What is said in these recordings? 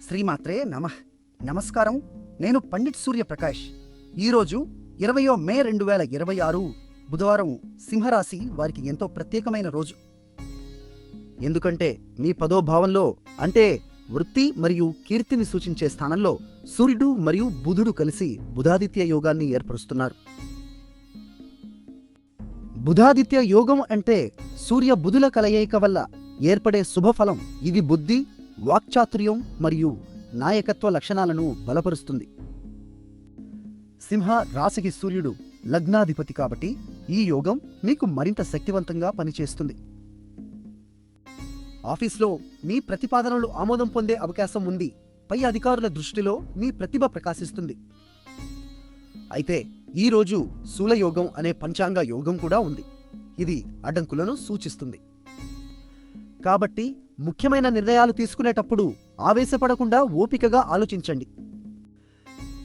శ్రీమాత్రే నమః. నమస్కారం. నేను పండిట్ సూర్యప్రకాష్. ఈరోజు 20 మే 2026 బుధవారం సింహరాశి వారికి ఎంతో ప్రత్యేకమైన రోజు. ఎందుకంటే మీ 10వ భావంలో అంటే వృత్తి మరియు కీర్తిని సూచించే స్థానంలో సూర్యుడు మరియు బుధుడు కలిసి బుధాదిత్య యోగాన్ని ఏర్పరుస్తున్నారు. బుధాదిత్య యోగం అంటే సూర్య బుధుల కలయిక వల్ల ఏర్పడే శుభఫలం. ఇది బుద్ధి, వాక్చాతుర్యం మరియు నాయకత్వ లక్షణాలను బలపరుస్తుంది. సింహ రాశికి సూర్యుడు లగ్నాధిపతి కాబట్టి ఈ యోగం మీకు మరింత శక్తివంతంగా పనిచేస్తుంది. ఆఫీస్లో మీ ప్రతిపాదనలు ఆమోదం పొందే అవకాశం ఉంది. పై అధికారుల దృష్టిలో మీ ప్రతిభ ప్రకాశిస్తుంది. అయితే ఈ రోజు శూలయోగం అనే పంచాంగ యోగం కూడా ఉంది. ఇది అడ్డంకులను సూచిస్తుంది. కాబట్టి ముఖ్యమైన నిర్ణయాలు తీసుకునేటప్పుడు ఆవేశపడకుండా ఓపికగా ఆలోచించండి.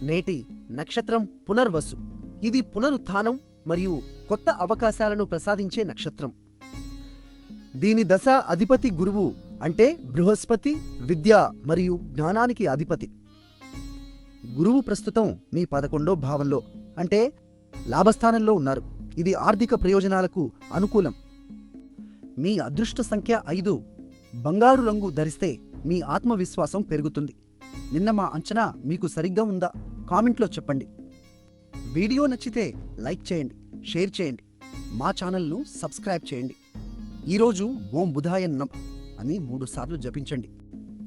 నేటి నక్షత్రం పునర్వసు. ఇది పునరుత్థానం మరియు కొత్త అవకాశాలను ప్రసాదించే నక్షత్రం. దీని దశ అధిపతి గురువు అంటే బృహస్పతి, విద్య మరియు జ్ఞానానికి అధిపతి. గురువు ప్రస్తుతం మీ 11వ భావంలో అంటే లాభస్థానంలో ఉన్నారు. ఇది ఆర్థిక ప్రయోజనాలకు అనుకూలం. మీ అదృష్ట సంఖ్య 5. బంగారు రంగు ధరిస్తే మీ ఆత్మవిశ్వాసం పెరుగుతుంది. నిన్న మా అంచనా మీకు సరిగ్గా ఉందా? కామెంట్లో చెప్పండి. వీడియో నచ్చితే లైక్ చేయండి, షేర్ చేయండి, మా ఛానల్ను సబ్స్క్రైబ్ చేయండి. ఈరోజు ఓం బుధాయ నమః అని 3 సార్లు జపించండి.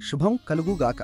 శుభం కలుగుగాక.